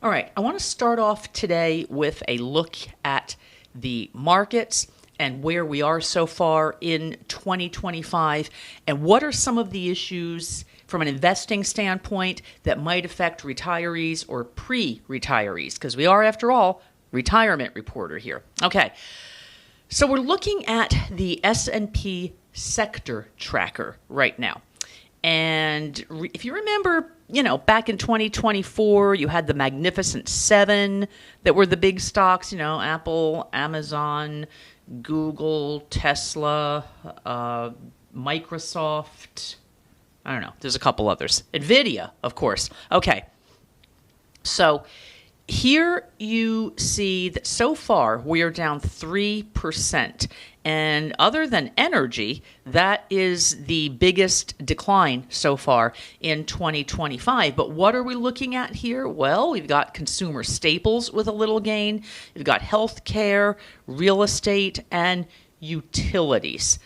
All right, I want to start off today with a look at the markets and where we are so far in 2025 and what are some of the issues from an investing standpoint that might affect retirees or pre-retirees, because we are, after all, retirement reporter here. Okay, so we're looking at the S&P sector tracker right now. And if you remember, back in 2024, you had the Magnificent Seven that were the big stocks, Apple, Amazon, Google, Tesla, Microsoft. I don't know. There's a couple others. NVIDIA, of course. Okay. So here you see that so far we are down 3%. And other than energy, that is the biggest decline so far in 2025. But what are we looking at here? Well, we've got consumer staples with a little gain. We've got healthcare, real estate, and utilities.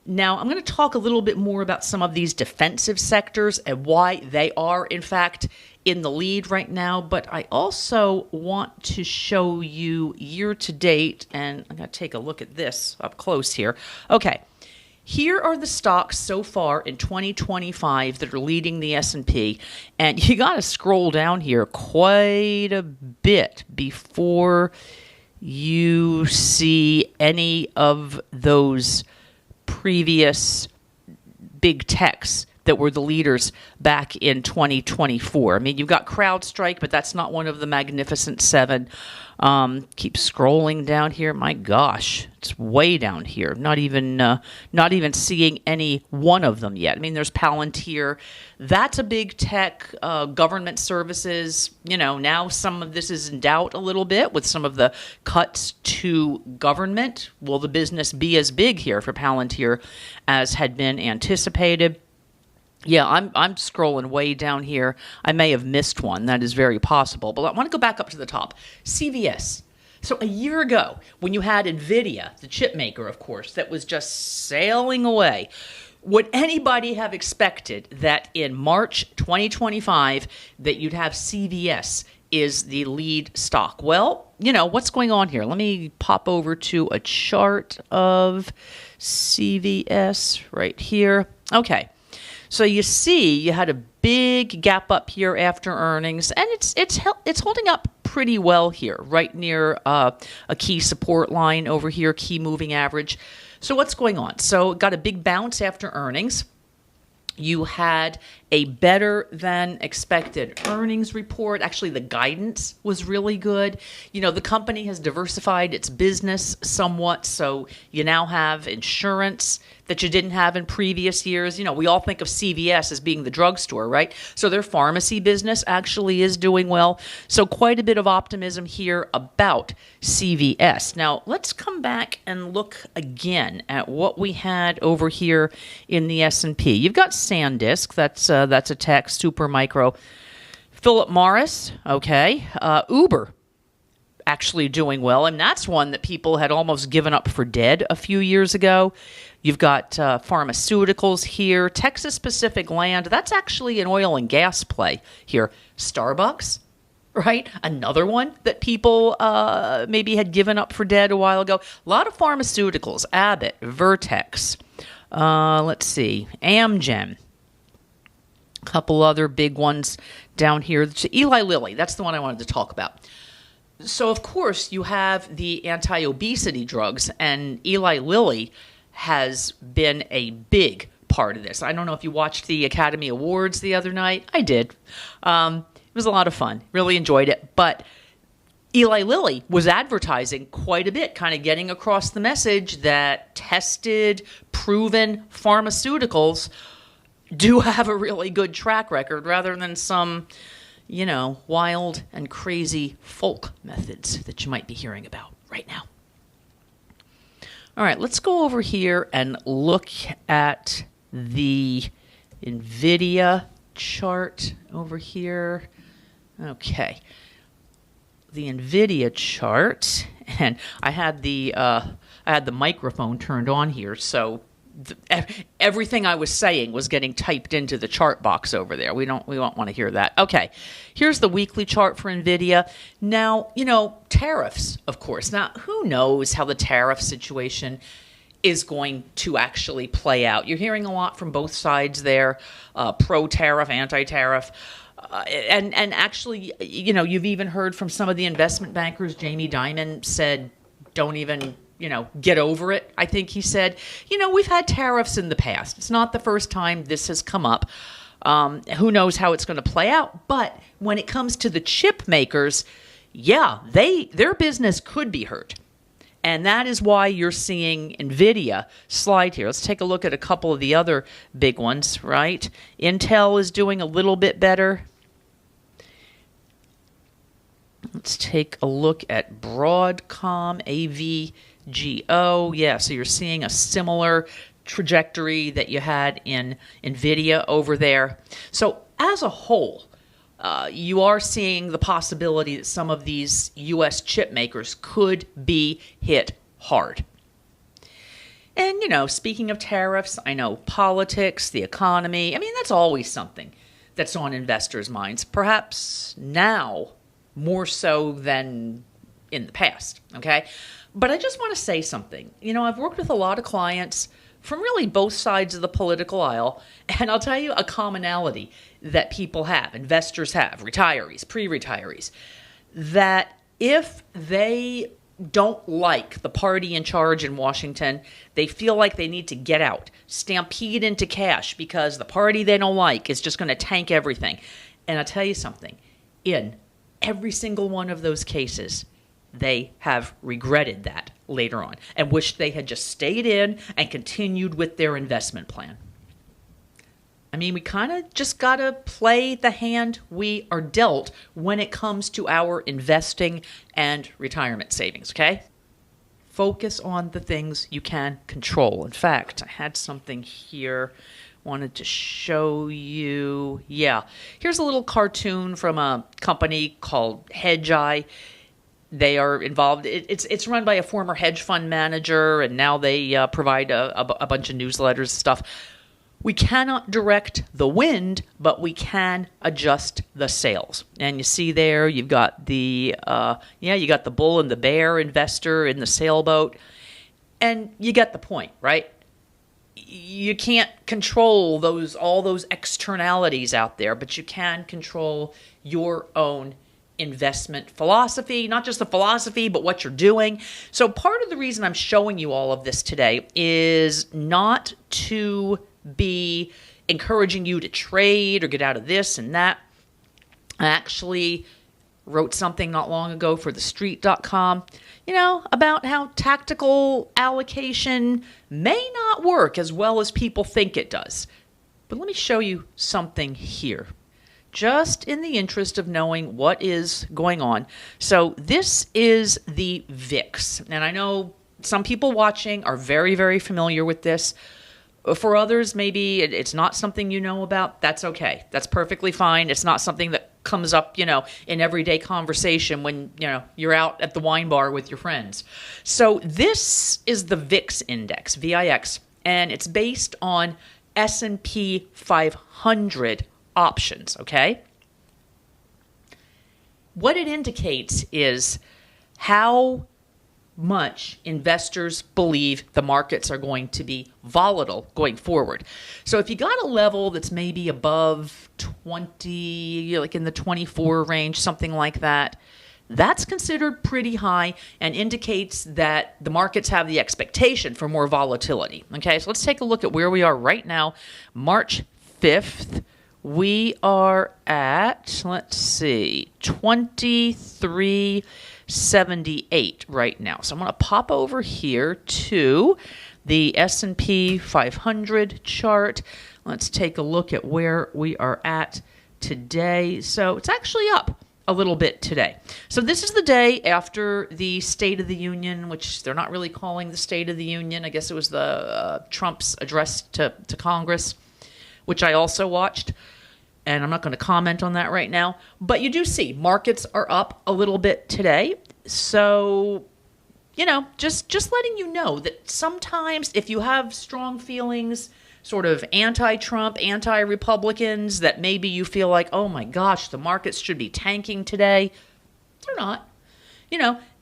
Now, I'm going to talk a little bit more about some of these defensive sectors and why they are, in fact, in the lead right now. But I also want to show you year to date, and I'm going to take a look at this up close here. Okay, here are the stocks so far in 2025 that are leading the S&P, and you got to scroll down here quite a bit before you see any of those previous big techs that were the leaders back in 2024. I mean, you've got CrowdStrike, but that's not one of the Magnificent Seven. Keep scrolling down here. My gosh, it's way down here. Not even seeing any one of them yet. I mean, there's Palantir. That's a big tech. Government services. Now some of this is in doubt a little bit with some of the cuts to government. Will the business be as big here for Palantir as had been anticipated? Yeah, I'm scrolling way down here. I may have missed one. That is very possible. But I want to go back up to the top. CVS. So a year ago, when you had NVIDIA, the chip maker, of course, that was just sailing away, would anybody have expected that in March 2025 that you'd have CVS is the lead stock? Well, what's going on here? Let me pop over to a chart of CVS right here. Okay. So you see, you had a big gap up here after earnings, and it's holding up pretty well here, right near a key support line over here, key moving average. So what's going on? So got a big bounce after earnings. You had a better than expected earnings report. Actually, the guidance was really good. The company has diversified its business somewhat, so you now have insurance that you didn't have in previous years. We all think of CVS as being the drugstore, right? So their pharmacy business actually is doing well. So quite a bit of optimism here about CVS. Now, let's come back and look again at what we had over here in the S&P. You've got SanDisk, that's a tech, super micro. Philip Morris, okay. Uber, actually doing well, and that's one that people had almost given up for dead a few years ago. You've got pharmaceuticals here. Texas Pacific Land, that's actually an oil and gas play here. Starbucks, right? Another one that people maybe had given up for dead a while ago. A lot of pharmaceuticals. Abbott, Vertex, let's see, Amgen. A couple other big ones down here. Eli Lilly, that's the one I wanted to talk about. So, of course, you have the anti-obesity drugs, and Eli Lilly has been a big part of this. I don't know if you watched the Academy Awards the other night. I did. It was a lot of fun. Really enjoyed it. But Eli Lilly was advertising quite a bit, kind of getting across the message that tested, proven pharmaceuticals do have a really good track record rather than some, wild and crazy folk methods that you might be hearing about right now. All right, let's go over here and look at the NVIDIA chart over here. Okay. The NVIDIA chart, and I had the microphone turned on here, so everything I was saying was getting typed into the chart box over there. We don't want to hear that. Okay, here's the weekly chart for NVIDIA. Now, tariffs, of course. Now, who knows how the tariff situation is going to actually play out? You're hearing a lot from both sides there, pro-tariff, anti-tariff. And actually, you've even heard from some of the investment bankers. Jamie Dimon said, don't even get over it. I think he said, we've had tariffs in the past. It's not the first time this has come up. Who knows how it's going to play out? But when it comes to the chip makers, yeah, their business could be hurt. And that is why you're seeing NVIDIA slide here. Let's take a look at a couple of the other big ones, right? Intel is doing a little bit better. Let's take a look at Broadcom, AVGO. Yeah, so you're seeing a similar trajectory that you had in NVIDIA over there. So as a whole, you are seeing the possibility that some of these U.S. chip makers could be hit hard. And, speaking of tariffs, I know politics, the economy, that's always something that's on investors' minds. Perhaps now more so than in the past, okay? But I just want to say something. I've worked with a lot of clients from really both sides of the political aisle, and I'll tell you a commonality that people have, investors have, retirees, pre-retirees, that if they don't like the party in charge in Washington, they feel like they need to get out, stampede into cash because the party they don't like is just going to tank everything. And I'll tell you something, in every single one of those cases, they have regretted that later on and wished they had just stayed in and continued with their investment plan. We kind of just got to play the hand we are dealt when it comes to our investing and retirement savings, okay? Focus on the things you can control. In fact, I had something here wanted to show you. Yeah, here's a little cartoon from a company called Hedgeye. They are involved. It's run by a former hedge fund manager, and now they provide a bunch of newsletters and stuff. We cannot direct the wind, but we can adjust the sails. And you see there, you've got the you got the bull and the bear investor in the sailboat, and you get the point, right? You can't control all those externalities out there, but you can control your own investment philosophy, not just the philosophy, but what you're doing. So part of the reason I'm showing you all of this today is not to be encouraging you to trade or get out of this and that. I actually wrote something not long ago for thestreet.com, about how tactical allocation may not work as well as people think it does. But let me show you something here, just in the interest of knowing what is going on. So this is the VIX. And I know some people watching are very, very familiar with this. For others, maybe it's not something you know about. That's okay. That's perfectly fine. It's not something that comes up, in everyday conversation when, you're out at the wine bar with your friends. So this is the VIX index, VIX, and it's based on S&P 500 options, okay? What it indicates is how much investors believe the markets are going to be volatile going forward. So if you got a level that's maybe above 20, like in the 24 range, something like that, that's considered pretty high and indicates that the markets have the expectation for more volatility. Okay, so let's take a look at where we are right now, March 5th. We are at, let's see, 2378 right now. So I'm going to pop over here to the S&P 500 chart. Let's take a look at where we are at today. So it's actually up a little bit today. So this is the day after the State of the Union, which they're not really calling the State of the Union. I guess it was the Trump's address to Congress, which I also watched. And I'm not going to comment on that right now. But you do see markets are up a little bit today. So just letting you know that sometimes if you have strong feelings, sort of anti-Trump, anti-Republicans, that maybe you feel like, oh my gosh, the markets should be tanking today. They're not,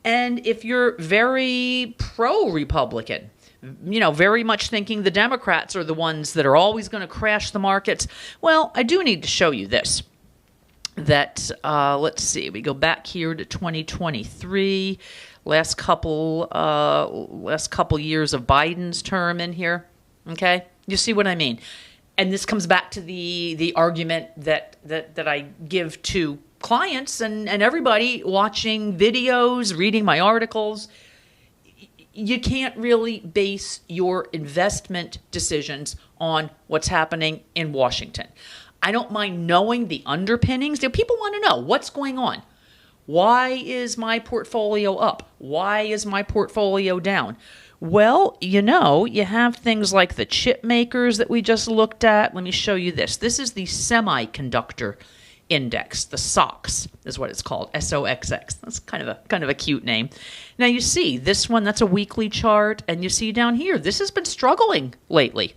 and if you're very pro-Republican, very much thinking the Democrats are the ones that are always going to crash the markets, well, I do need to show you this. That, let's see, we go back here to 2023, last couple years of Biden's term in here, okay? You see what I mean? And this comes back to the argument that I give to clients and everybody watching videos, reading my articles. You can't really base your investment decisions on what's happening in Washington. I don't mind knowing the underpinnings. People want to know what's going on. Why is my portfolio up? Why is my portfolio down? Well, you have things like the chipmakers that we just looked at. Let me show you this. This is the semiconductor index, the SOX is what it's called, SOXX. That's kind of a cute name. Now you see this one, that's a weekly chart, and you see down here, this has been struggling lately.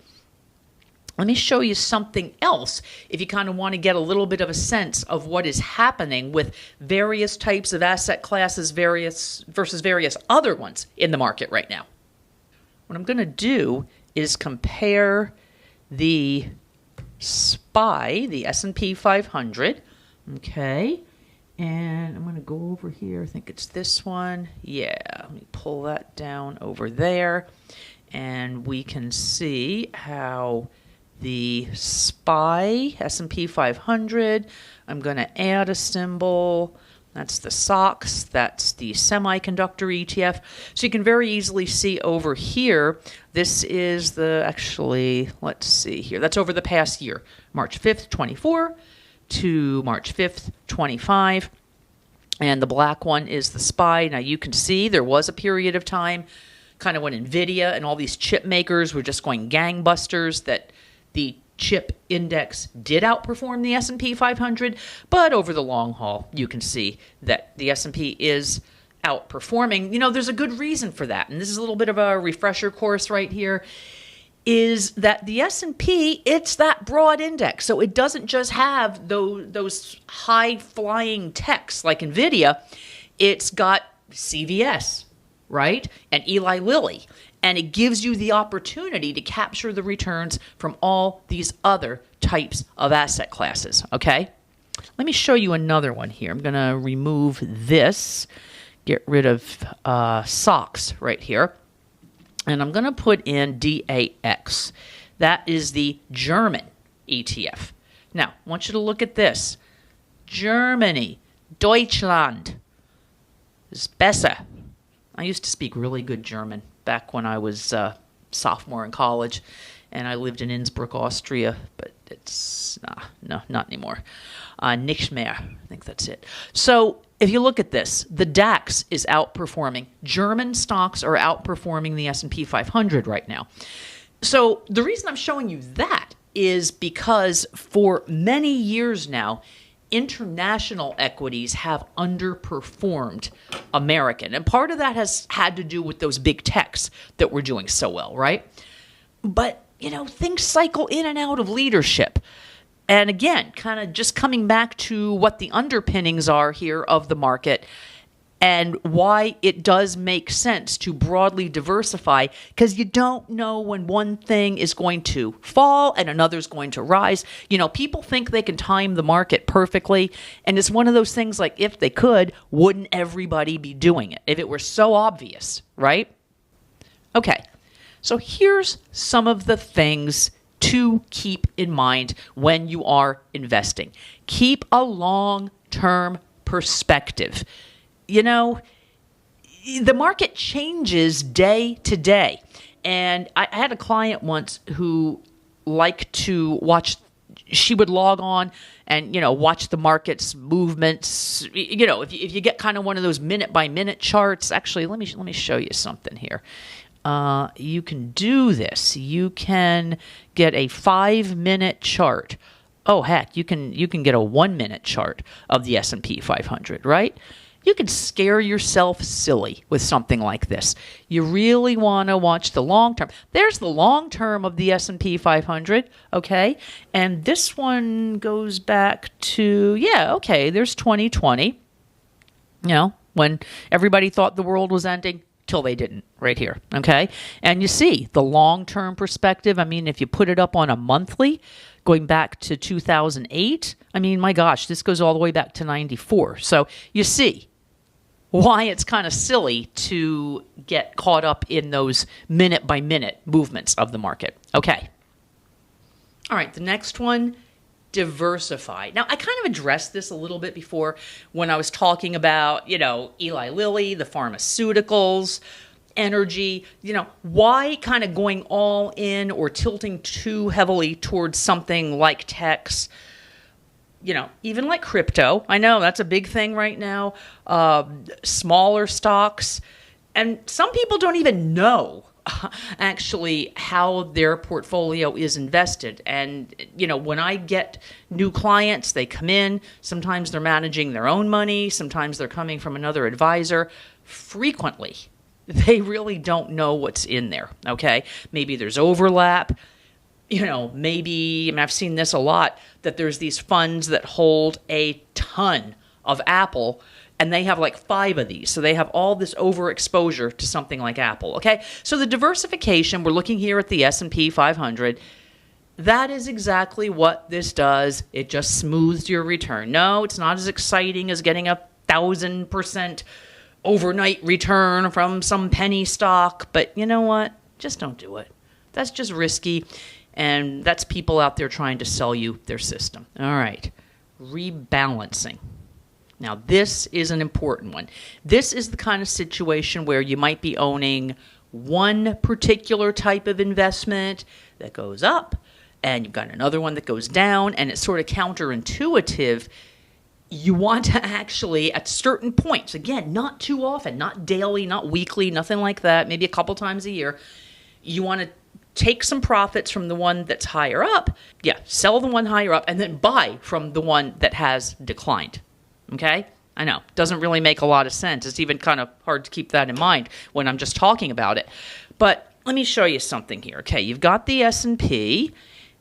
Let me show you something else if you kind of want to get a little bit of a sense of what is happening with various types of asset classes, versus various other ones in the market right now. What I'm going to do is compare the SPY, the S&P 500, okay, and I'm going to go over here. I think it's this one. Yeah, let me pull that down over there, and we can see how the SPY, S&P 500, I'm going to add a symbol. That's the SOX, that's the semiconductor ETF. So you can very easily see over here, this is let's see here. That's over the past year, March 5th, 24 to March 5th, 25. And the black one is the SPY. Now you can see there was a period of time, kind of when NVIDIA and all these chip makers were just going gangbusters, that the chip index did outperform the S&P 500, but over the long haul, you can see that the S&P is outperforming. There's a good reason for that, and this is a little bit of a refresher course right here, is that the S&P, it's that broad index, so it doesn't just have those high-flying techs like NVIDIA. It's got CVS, right, and Eli Lilly. And it gives you the opportunity to capture the returns from all these other types of asset classes, okay? Let me show you another one here. I'm going to remove this, get rid of SOX right here, and I'm going to put in DAX. That is the German ETF. Now, I want you to look at this. Germany, Deutschland is besser. I used to speak really good German back when I was sophomore in college, and I lived in Innsbruck, Austria, but it's, no, not anymore. Nicht mehr, I think that's it. So if you look at this, the DAX is outperforming. German stocks are outperforming the S&P 500 right now. So the reason I'm showing you that is because for many years now, international equities have underperformed American. And part of that has had to do with those big techs that were doing so well, right? But, things cycle in and out of leadership. And again, kind of just coming back to what the underpinnings are here of the market and why it does make sense to broadly diversify, because you don't know when one thing is going to fall and another's going to rise. People think they can time the market perfectly, and it's one of those things like, if they could, wouldn't everybody be doing it? If it were so obvious, right? Okay, so here's some of the things to keep in mind when you are investing. Keep a long-term perspective. The market changes day to day. And I had a client once who liked to watch, she would log on and, watch the market's movements. If you get kind of one of those minute-by-minute charts, actually, let me show you something here. You can do this. You can get a 5-minute chart. Oh, heck, you can get a 1-minute chart of the S&P 500, right? you can scare yourself silly with something like this. You really want to watch the long term. There's the long term of the S&P 500, okay? And this one goes back to, there's 2020, when everybody thought the world was ending. Till they didn't, right here, okay? And you see the long-term perspective. I mean, if you put it up on a monthly, going back to 2008, I mean, my gosh, this goes all the way back to 94. So you see why it's kind of silly to get caught up in those minute-by-minute movements of the market. Okay. All right, the next one, diversify. Now, I kind of addressed this a little bit before when I was talking about, Eli Lilly, the pharmaceuticals, energy, why kind of going all in or tilting too heavily towards something like techs, even like crypto. I know that's a big thing right now, smaller stocks. And some people don't even know actually how their portfolio is invested. And, when I get new clients, they come in, sometimes they're managing their own money, sometimes they're coming from another advisor. Frequently, they really don't know what's in there, okay? Maybe there's overlap. Maybe, I've seen this a lot, that there's these funds that hold a ton of Apple, and they have like 5 of these. So they have all this overexposure to something like Apple, okay? So the diversification, we're looking here at the S&P 500. That is exactly what this does. It just smooths your return. No, it's not as exciting as getting 1,000% overnight return from some penny stock. But you know what? Just don't do it. That's just risky. And that's people out there trying to sell you their system. All right. Rebalancing. Now, this is an important one. This is the kind of situation where you might be owning one particular type of investment that goes up, and you've got another one that goes down, and it's sort of counterintuitive. You want to actually, at certain points, again, not too often, not daily, not weekly, nothing like that, maybe a couple times a year, you want to take some profits from the one that's higher up, sell the one higher up, and then buy from the one that has declined. Okay? I know. Doesn't really make a lot of sense. It's even kind of hard to keep that in mind when I'm just talking about it. But let me show you something here. Okay, you've got the S&P,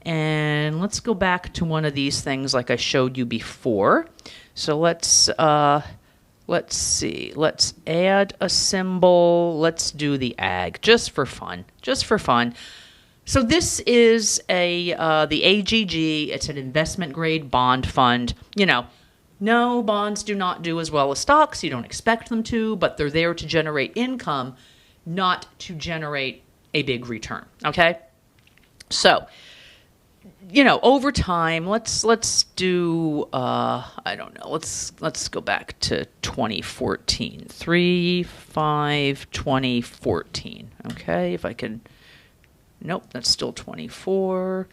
and let's go back to one of these things like I showed you before. So let's see. Let's add a symbol. Let's do the AG just for fun. Just for fun. So this is the AGG. It's an investment grade bond fund. No, bonds do not do as well as stocks. You don't expect them to, but they're there to generate income, not to generate a big return, okay? So, over time, let's do, I don't know, let's go back to 2014, 3/5/2014, okay? If I can, nope, that's still 24.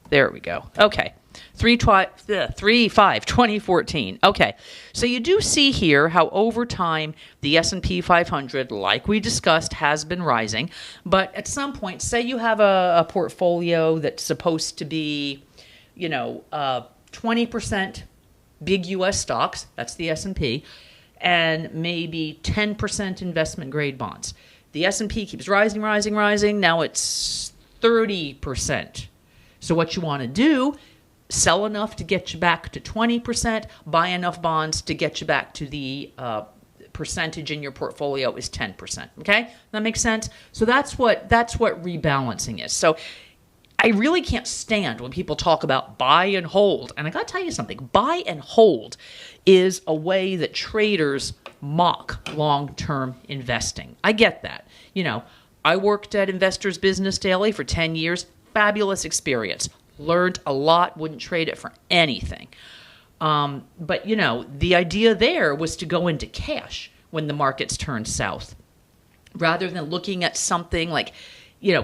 There we go. Okay. 3/5/2014. Okay, so you do see here how over time the S&P 500, like we discussed, has been rising. But at some point, say you have a portfolio that's supposed to be, 20% big U.S. stocks, that's the S&P, and maybe 10% investment grade bonds. The S&P keeps rising. Now it's 30%. So what you want to do, sell enough to get you back to 20%, buy enough bonds to get you back to the percentage in your portfolio is 10%. Okay? That makes sense? So that's what rebalancing is. So I really can't stand when people talk about buy and hold. And I got to tell you something. Buy and hold is a way that traders mock long-term investing. I get that. I worked at Investors Business Daily for 10 years. Fabulous experience. Learned a lot. Wouldn't trade it for anything. But, the idea there was to go into cash when the markets turn south, rather than looking at something like,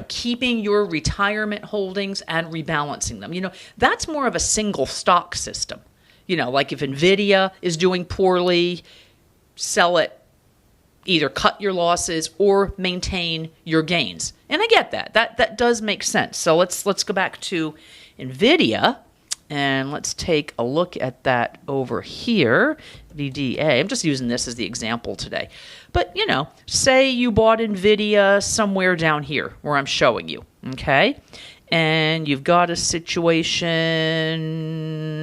keeping your retirement holdings and rebalancing them. That's more of a single stock system. Like if NVIDIA is doing poorly, sell it, either cut your losses or maintain your gains. And I get that. That does make sense. So let's go back to NVIDIA, and let's take a look at that over here. NVDA. I'm just using this as the example today. But, say you bought NVIDIA somewhere down here where I'm showing you, okay? And you've got a situation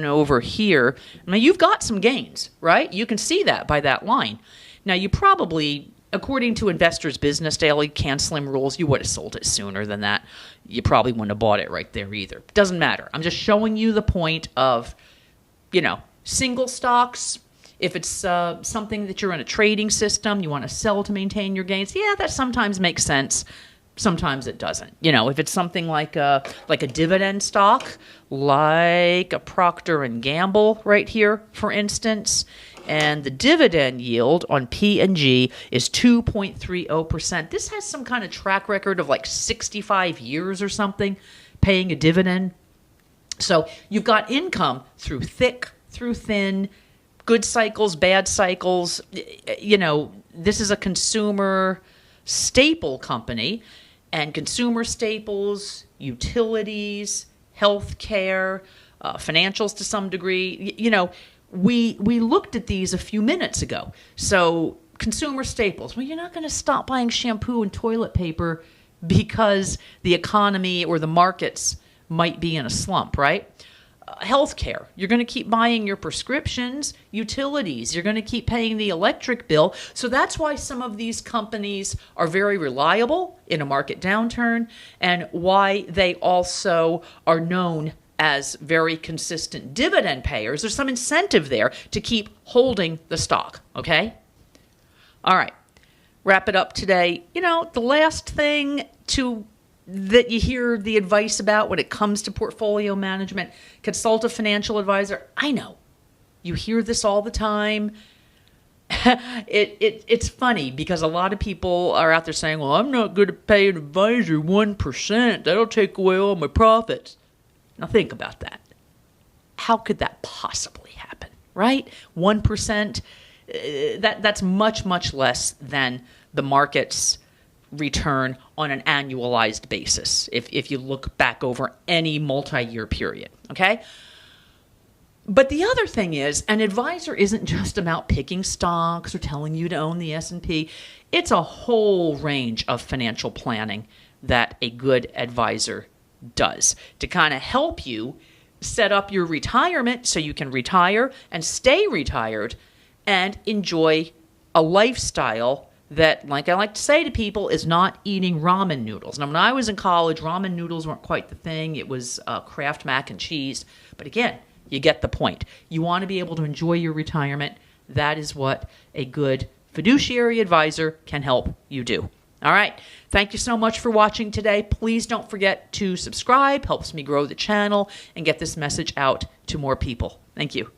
over here. Now, you've got some gains, right? You can see that by that line. Now, you probably, according to Investors Business Daily canceling rules, you would have sold it sooner than that. You probably wouldn't have bought it right there either. Doesn't matter. I'm just showing you the point of, single stocks. If it's something that you're in a trading system, you want to sell to maintain your gains. Yeah, that sometimes makes sense. Sometimes it doesn't. If it's something like a dividend stock, like a Procter and Gamble right here, for instance, and the dividend yield on P&G is 2.30%. This has some kind of track record of like 65 years or something paying a dividend. So you've got income through thick, through thin, good cycles, bad cycles. This is a consumer staple company, and consumer staples, utilities, healthcare, financials to some degree, we looked at these a few minutes ago. So consumer staples, well, you're not going to stop buying shampoo and toilet paper because the economy or the markets might be in a slump, right? Healthcare, you're going to keep buying your prescriptions. Utilities, you're going to keep paying the electric bill. So that's why some of these companies are very reliable in a market downturn, and why they also are known as very consistent dividend payers. There's some incentive there to keep holding the stock, okay? All right, wrap it up today. The last thing that you hear the advice about when it comes to portfolio management, consult a financial advisor. I know. You hear this all the time. It's funny because a lot of people are out there saying, well, I'm not going to pay an advisor 1%. That'll take away all my profits. Now think about that. How could that possibly happen, right? 1%, that's much, much less than the market's return on an annualized basis if you look back over any multi-year period, okay? But the other thing is, an advisor isn't just about picking stocks or telling you to own the S&P. It's a whole range of financial planning that a good advisor does to kind of help you set up your retirement so you can retire and stay retired and enjoy a lifestyle that, like I like to say to people, is not eating ramen noodles. Now, when I was in college, ramen noodles weren't quite the thing. It was Kraft mac and cheese. But again, you get the point. You want to be able to enjoy your retirement. That is what a good fiduciary advisor can help you do. All right. Thank you so much for watching today. Please don't forget to subscribe. Helps me grow the channel and get this message out to more people. Thank you.